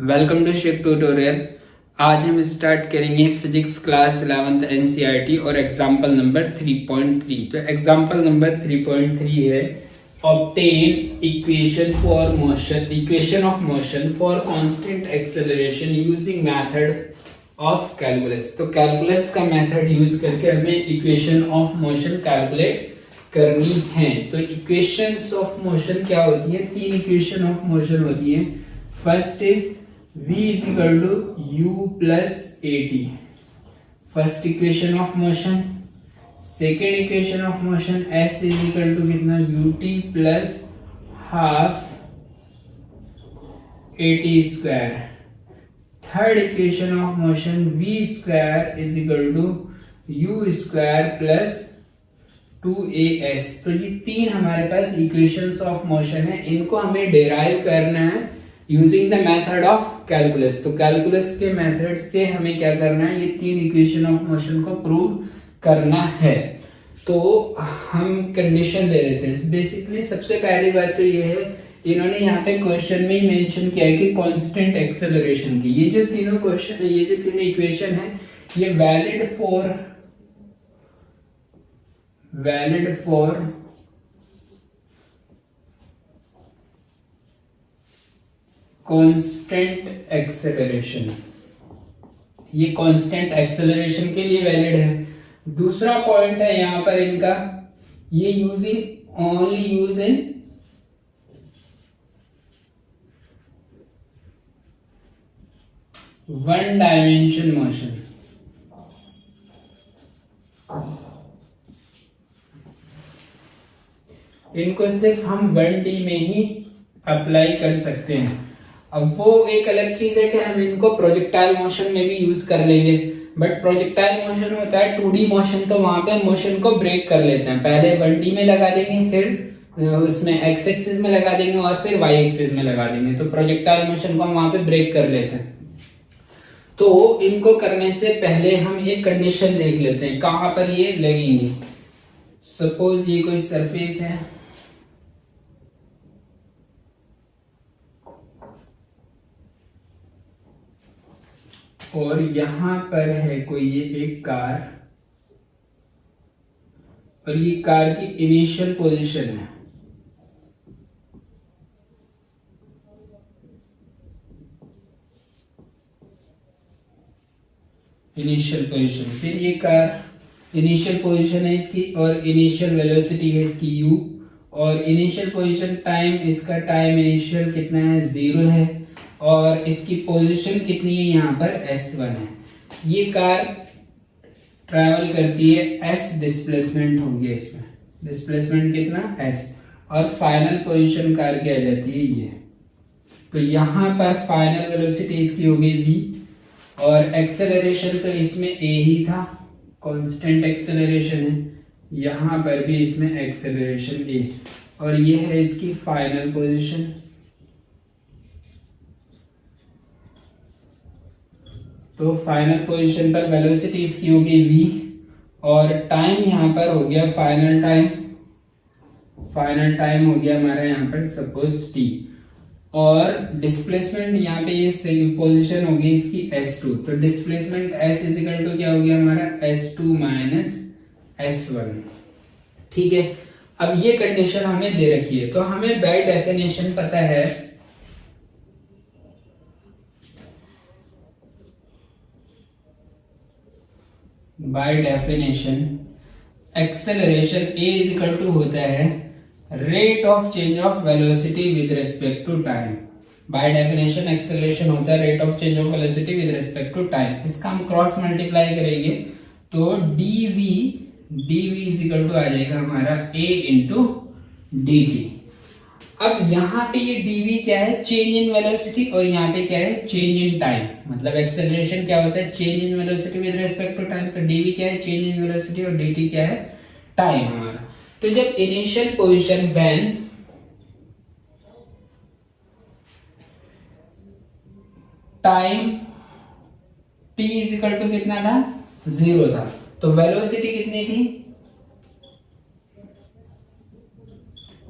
Welcome to Shiv tutorial. आज हम start करेंगे फिजिक्स क्लास 11th एनसीईआरटी और एग्जांपल नंबर 3.3। तो एग्जांपल नंबर 3.3 है obtain equation of motion for constant acceleration using method of calculus. तो calculus का मेथड यूज करके हमें इक्वेशन ऑफ मोशन कैलकुलेट करनी है। तो इक्वेशंस ऑफ मोशन क्या होती है? तीन इक्वेशन ऑफ मोशन होती है। First is v is equal to u plus at, first equation of motion. Second equation of motion s is equal to कितना ut plus half at square. Third equation of motion v square is equal to u square plus 2as। तो ये तीन हमारे पास equations of motion है, इनको हमें derive करना है using the method of calculus. तो कैलकुलस के मेथड से हमें क्या करना है? ये तीन इक्वेशन ऑफ मोशन को प्रूव करना है। तो हम कंडीशन ले लेते हैं। बेसिकली सबसे पहली बात तो ये है, इन्होंने यहाँ पे क्वेश्चन में ही मेंशन किया है कि कांस्टेंट एक्सेलरेशन की ये जो तीनों इक्वेशन है ये वैलिड फॉर कांस्टेंट एक्सेलरेशन, ये कांस्टेंट एक्सेलरेशन के लिए वैलिड है। दूसरा पॉइंट है यहां पर इनका, ये only use in one dimension motion. इनको सिर्फ हम 1D में ही अप्लाई कर सकते हैं। अब वो एक अलग चीज है कि हम इनको प्रोजेक्टाइल मोशन में भी यूज कर लेंगे, बट प्रोजेक्टाइल मोशन होता है 2D मोशन, तो वहां पे मोशन को ब्रेक कर लेते हैं। पहले 1D में लगा देंगे, फिर उसमें x एक्सिस में लगा देंगे और फिर y एक्सिस में लगा देंगे। तो प्रोजेक्टाइल मोशन को हम वहां पे ब्रेक कर लेते हैं। तो इनको करने से पहले हम एक कंडीशन देख लेते हैं कहां पर ये लगेंगी। सपोज ये कोई सरफेस है और यहां पर है कोई ये एक कार, और ये कार की इनिशियल पोजीशन है। इनिशियल पोजीशन, फिर ये कार इनिशियल पोजीशन है इसकी और इनिशियल वेलोसिटी है इसकी u, और इनिशियल पोजीशन टाइम, इसका टाइम इनिशियल कितना है 0 है, और इसकी पोजीशन कितनी है यहाँ पर s1 है। ये कार ट्रैवल करती है s डिस्प्लेसमेंट हो गया, इसमें डिस्प्लेसमेंट कितना s, और फाइनल पोजीशन कार की आ जाती है ये। तो यहाँ पर फाइनल वेलोसिटी इसकी हो गई v, और एक्सेलरेशन तो इसमें a ही था, कांस्टेंट एक्सेलरेशन है। यहाँ पर भी इसमें एक्सेलरेशन a, और ये है इसकी फाइनल पोजीशन। तो फाइनल पोजीशन पर वेलोसिटी इसकी होगी v, और टाइम यहाँ पर हो गया फाइनल टाइम हो गया हमारा यहाँ पर सपोज t, और डिस्प्लेसमेंट यहाँ पे ये पोजीशन होगी इसकी s2। तो displacement s is equal to क्या हो गया हमारा s2 माइनस s1। ठीक है, अब ये कंडीशन हमें दे रखी है, तो हमें बाय डेफिनेशन पता है by definition acceleration a is equal to होता है rate of change of velocity with respect to time. By definition acceleration होता है rate of change of velocity with respect to time. इसका हम क्रॉस मल्टीप्लाई करेंगे तो dv इज इक्वल टू आ जाएगा हमारा a इंटू dt। अब यहाँ पे ये dv क्या है? चेंज इन वेलोसिटी, और यहाँ पे क्या है? Change in time. मतलब एक्सेलरेशन क्या होता है? Change in velocity with respect to time. तो dv क्या है? चेंज इन वेलोसिटी, और dt क्या है? टाइम हमारा। तो जब initial position when time t is equal to कितना था? 0 था, तो वेलोसिटी कितनी थी?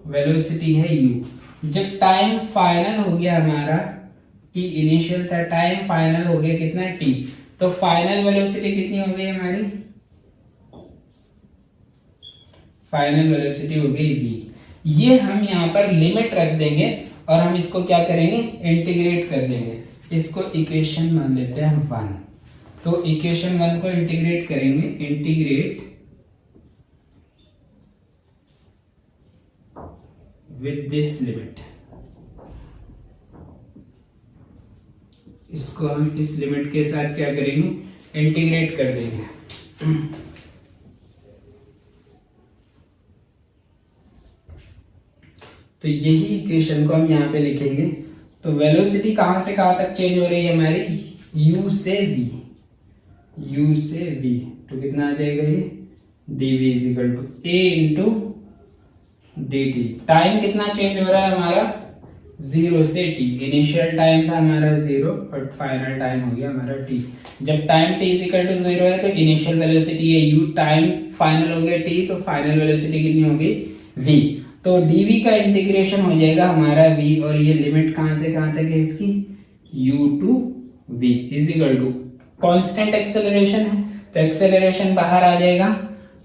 वेलोसिटी है u। जब टाइम फाइनल हो गया हमारा कि इनिशियल था टाइम, फाइनल हो गया कितना टी, तो फाइनल वेलोसिटी कितनी हो गई हमारी, फाइनल वेलोसिटी हो गई v। ये हम यहाँ पर लिमिट रख देंगे और हम इसको क्या करेंगे, इंटीग्रेट कर देंगे। इसको इक्वेशन मान लेते हैं हम 1। तो इक्वेशन 1 को इंटीग्रेट करेंगे, इंटीग्रेट विद दिस लिमिट। इसको हम इस लिमिट के साथ क्या करेंगे, इंटीग्रेट कर देंगे। तो यही इक्वेशन को हम यहाँ पे लिखेंगे। तो वेलोसिटी कहां से कहां तक चेंज हो रही है हमारी, u से v, u से v। तो कितना आ जाएगा ये, dv is equal to a into dt। Time कितना चेंज हो रहा है हमारा, 0 से t। इनिशियल टाइम था हमारा 0 और फाइनल टाइम हो गया हमारा t। जब time t is equal to 0 है तो इनिशियल वेलोसिटी है u, टाइम फाइनल हो गया t, तो फाइनल वेलोसिटी कितनी होगी v। तो dv का इंटीग्रेशन हो जाएगा हमारा v, और ये लिमिट कहां से कहां तक है इसकी, u to v is equal to constant acceleration है, तो एक्सेलरेशन बाहर आ जाएगा,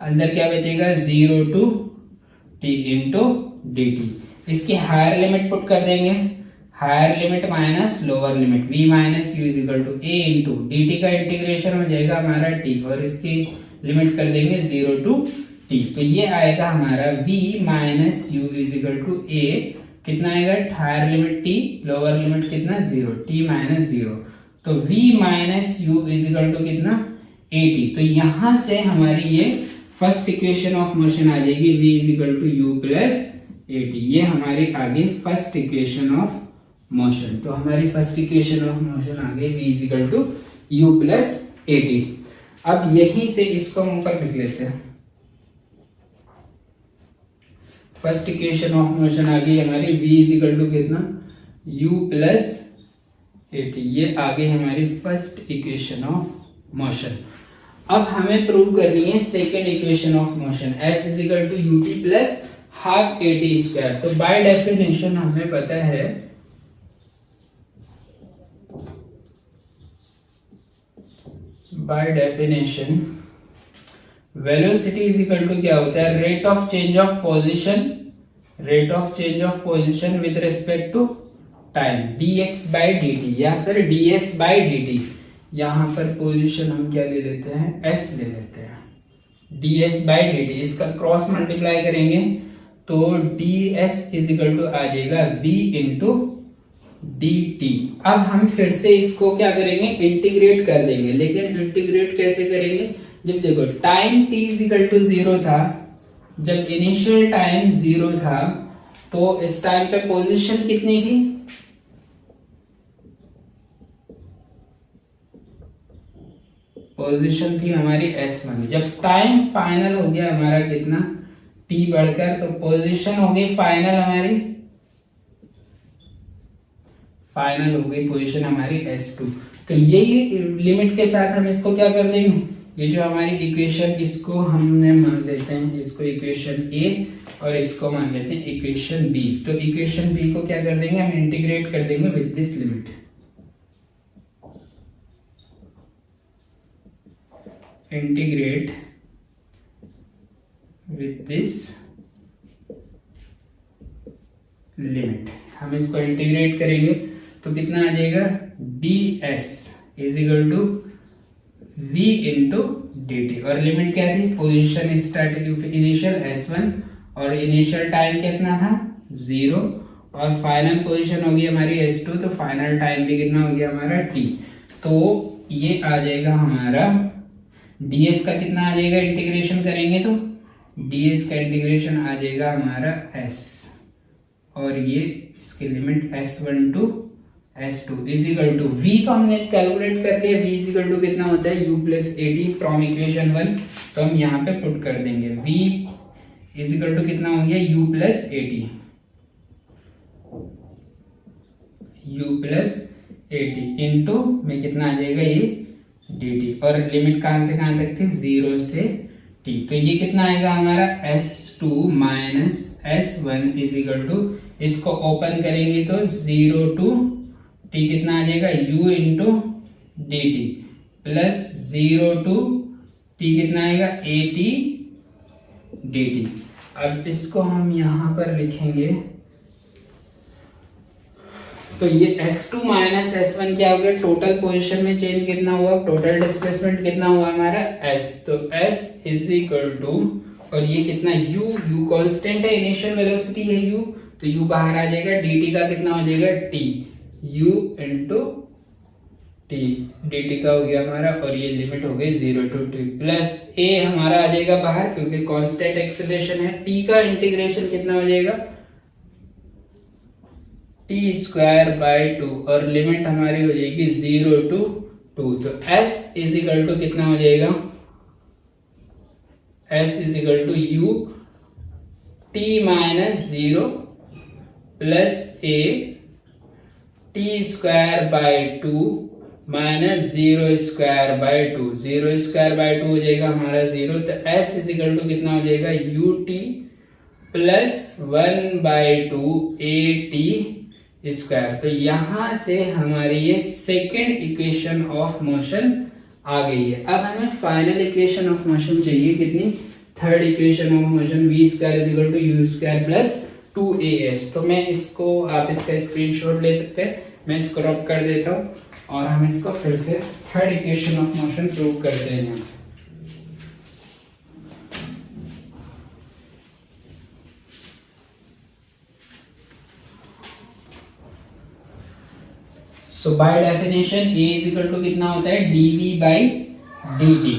अंदर क्या बचेगा 0 टू t इंटू dt। इसकी हायर लिमिट पुट कर देंगे, higher limit minus lower limit, v minus u is equal to a into dt का इंटीग्रेशन हो जाएगा हमारा t, और इसकी लिमिट कर देंगे 0 टू t। तो ये आएगा हमारा v minus u is equal to a, कितना आएगा, हायर लिमिट t, लोअर लिमिट कितना 0, t माइनस 0। तो v minus u is equal to कितना 80। तो यहां से हमारी ये फर्स्ट इक्वेशन ऑफ मोशन आ जाएगी, v is equal to u plus 80। ये हमारी आगे फर्स्ट इक्वेशन ऑफ मोशन। तो हमारी फर्स्ट इक्वेशन ऑफ मोशन आ गई v is equal to u plus 80। अब यहीं से इसको हम ऊपर लिख लेते हैं। फर्स्ट इक्वेशन ऑफ मोशन आ गई हमारी v इज इक्वल टू कितना, u प्लस 80। ये आ गई हमारी फर्स्ट इक्वेशन ऑफ मोशन। अब हमें प्रूव करनी है second equation of motion, s is equal to u t plus half a t square. तो बाय डेफिनेशन हमें पता है by definition velocity is equal to क्या होता है, rate of change of position, rate of change of position with respect to time, dx by dt या फिर ds by dt। यहां पर पोजीशन हम क्या ले लेते हैं, s ले लेते हैं, ds बाई dt। इसका क्रॉस मल्टीप्लाई करेंगे तो ds इज इक्वल टू आ जाएगा v इंटू dt। अब हम फिर से इसको क्या करेंगे, इंटीग्रेट कर देंगे। लेकिन इंटीग्रेट कैसे करेंगे, जब देखो time t is equal to 0 था, जब इनिशियल टाइम 0 था तो इस टाइम पे पोजीशन कितनी थी, पोजीशन थी हमारी s1। जब टाइम फाइनल हो गया हमारा कितना t बढ़कर, तो पोजीशन हो गई फाइनल हमारी, फाइनल हो गई पोजीशन हमारी s2। तो यही लिमिट के साथ हम इसको क्या कर देंगे, ये जो हमारी इक्वेशन, इसको हमने मान लेते हैं, इसको इक्वेशन a और इसको मान लेते हैं इक्वेशन b। तो इक्वेशन b को क्या कर देंगे, हम इंटीग्रेट कर देंगे with this limit, integrate with this limit. हम इसको इंटीग्रेट करेंगे तो कितना आ जाएगा, ds is equal to v into dt। और लिमिट क्या थी, पोजीशन स्टार्टिंग इनिशियल s1 और इनिशियल टाइम कितना था 0, और फाइनल पोजीशन होगी हमारी s2, तो फाइनल टाइम भी कितना हो गया हमारा t। तो ये आ जाएगा हमारा ds का कितना आ जाएगा, इंटीग्रेशन करेंगे तो ds का इंटीग्रेशन आ जाएगा हमारा s, और ये इसकी limit s1 to s2 is equal to v। तो हमने कैलकुलेट कर लिया, v इज इक्वल टू कितना होता है u प्लस 80 फ्रॉम इक्वेशन 1। तो हम यहाँ पे पुट कर देंगे v इज इक्वल टू कितना हो गया, u plus 80, u plus 80 into में कितना आ जाएगा ये dt, और लिमिट कहां से कहां तक थी, 0 से t। तो ये कितना आएगा हमारा s2 minus s1 is equal to, इसको ओपन करेंगे तो 0 टू टी कितना आ जाएगा u into d t plus 0 to t कितना आएगा ए टी डी टी। अब इसको हम यहां पर लिखेंगे तो ये S2 माइनस S1 क्या हो गया, टोटल पोजीशन में चेंज कितना हुआ, टोटल डिस्प्लेसमेंट कितना हुआ हमारा S, तो S इज इक्वल टू, और ये कितना u कांस्टेंट है, इनिशियल वेलोसिटी है u, तो u बाहर आ जाएगा, dt का कितना हो जाएगा t, u into t, dt का हो गया हमारा, और ये लिमिट हो गई 0 टू t, प्लस a हमारा आ जाएगा बाहर क्योंकि कांस्टेंट एक्सेलरेशन है, t का इंटीग्रेशन कितना हो जाएगा t स्क्वायर बाय 2, और लिमिट हमारी हो जाएगी 0 टू 2, तो s इज इक्वल टू कितना हो जाएगा, s is equal to u t minus 0 plus a t square by 2 minus 0 square by 2, 0 square by 2 हो जाएगा हमारा 0, तो s इज इक्वल टू कितना हो जाएगा ut plus 1 by 2 a t square. तो यहां से हमारी ये सेकेंड इक्वेशन ऑफ मोशन आ गई है। अब हमें फाइनल इक्वेशन ऑफ मोशन चाहिए कितनी, third equation of motion v square is equal to u square plus 2as। तो मैं इसको, आप इसका स्क्रीनशॉट ले सकते हैं, मैं इसको रफ कर देता हूं और हम इसको फिर से third equation of motion prove करते हैं। So by definition a is equal to कितना होता है dv बाई dt,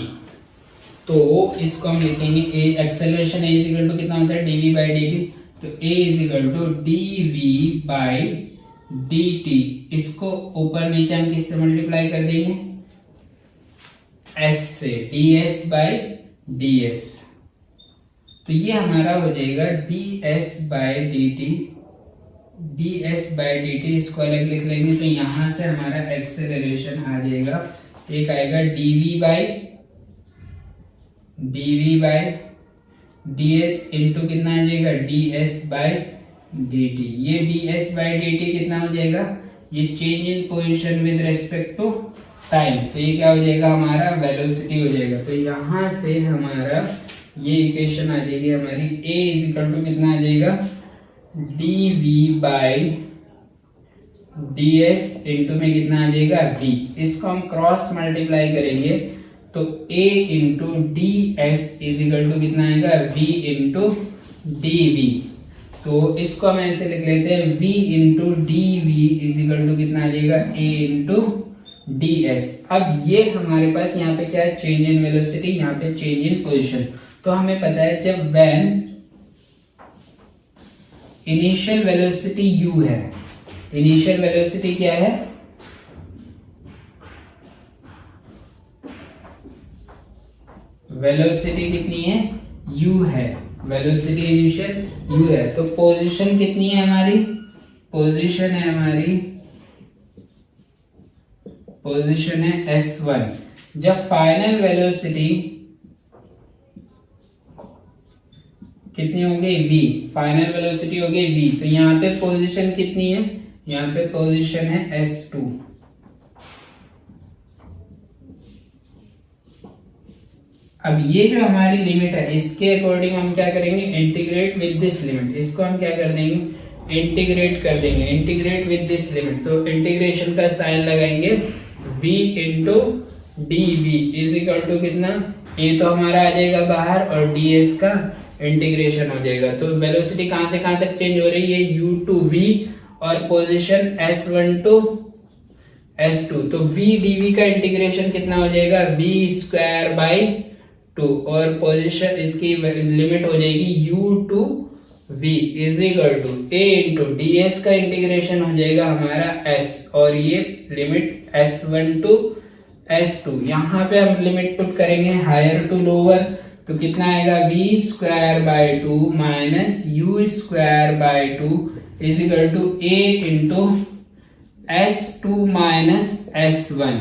तो इसको हम लिखेंगे a acceleration a is equal to कितना होता है dv बाई dt, तो a is equal to dv by dt, इसको ऊपर नीचे हम किससे मल्टीप्लाई कर देंगे s से, ds बाई ds, तो ये हमारा हो जाएगा ds by dt, ds by dt, इसको अलग लिख लेंगे तो यहां से हमारा एक्सेलरेशन आ जाएगा, एक आएगा dv बाई ds इंटू कितना आ जाएगा ds बाई dt, ये ds बाई dt कितना हो जाएगा, ये change in position with respect to time, तो ये क्या हो जाएगा हमारा वेलोसिटी हो जाएगा। तो यहां से हमारा ये इक्वेशन आ जाएगी हमारी a इज इक्वल टू कितना आ जाएगा dv बाई ds इंटू में कितना आ जाएगा v, इसको हम क्रॉस मल्टीप्लाई करेंगे तो a into ds is equal to कितना आएगा v इंटू dv, तो इसको हम ऐसे लिख लेते हैं v into dv is equal to कितना आ जाएगा a इंटू ds। अब ये हमारे पास यहाँ पे क्या है, चेंज इन वेलोसिटी, यहाँ पे चेंज इन पोजीशन, तो हमें पता है जब व्हेन इनिशियल वेलोसिटी u है, इनिशियल वेलोसिटी क्या है, वेलोसिटी कितनी है u है, वेलोसिटी इनिशियल u है, तो पोजीशन कितनी है हमारी, पोजीशन है हमारी, पोजीशन है s1, जब फाइनल वेलोसिटी कितनी हो गई v, फाइनल वेलोसिटी हो गई v, तो यहाँ पे पोजीशन कितनी है, यहाँ पे पोजीशन है s2, अब ये जो हमारी लिमिट है इसके अकॉर्डिंग हम क्या करेंगे, इंटीग्रेट विद दिस लिमिट, इसको हम क्या कर देंगे इंटीग्रेट कर देंगे, इंटीग्रेट विद दिस लिमिट, तो इंटीग्रेशन का साइन लगाएंगे v into dv is equal to कितना, ये तो हमारा आ जाएगा बाहर और ds का इंटीग्रेशन हो जाएगा, तो वेलोसिटी कहां से कहां तक चेंज हो रही है u टू v और पोजीशन s1 टू s2, तो v dv का इंटीग्रेशन कितना हो जाएगा v स्क्वायर बाई 2 और पोजीशन इसकी लिमिट हो जाएगी u to v is equal to a into ds का इंटीग्रेशन हो जाएगा हमारा s, और ये लिमिट s1 टू s2, यहाँ पे हम लिमिट पुट करेंगे हायर टू लोअर, तो कितना आएगा v square by 2 minus u square by 2 is equal to a into s2 minus s1,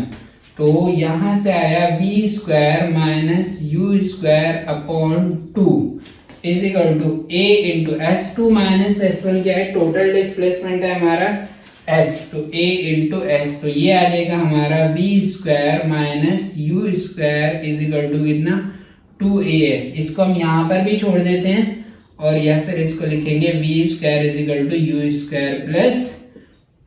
तो यहां से आया v square minus u square upon 2 is equal to a into s2 minus s1 क्या है, total displacement है हमारा, S, तो ए into S, तो ये आ जाएगा हमारा v square minus u square is equal to कितना 2as। इसको हम यहाँ पर भी छोड़ देते हैं और या फिर इसको लिखेंगे v square is equal to u square plus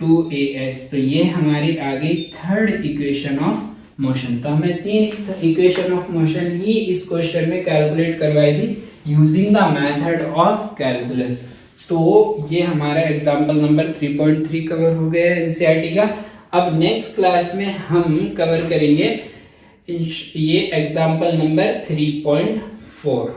2as। तो ये हमारी आ गई थर्ड इक्वेशन ऑफ मोशन। तो हमने 3 इक्वेशन ऑफ मोशन ही इस क्वेश्चन में कैलकुलेट करवाई थी using the method of calculus. तो ये हमारा एग्जांपल नंबर 3.3 कवर हो गया है एनसीईआरटी का। अब नेक्स्ट क्लास में हम कवर करेंगे ये एग्जांपल नंबर 3.4।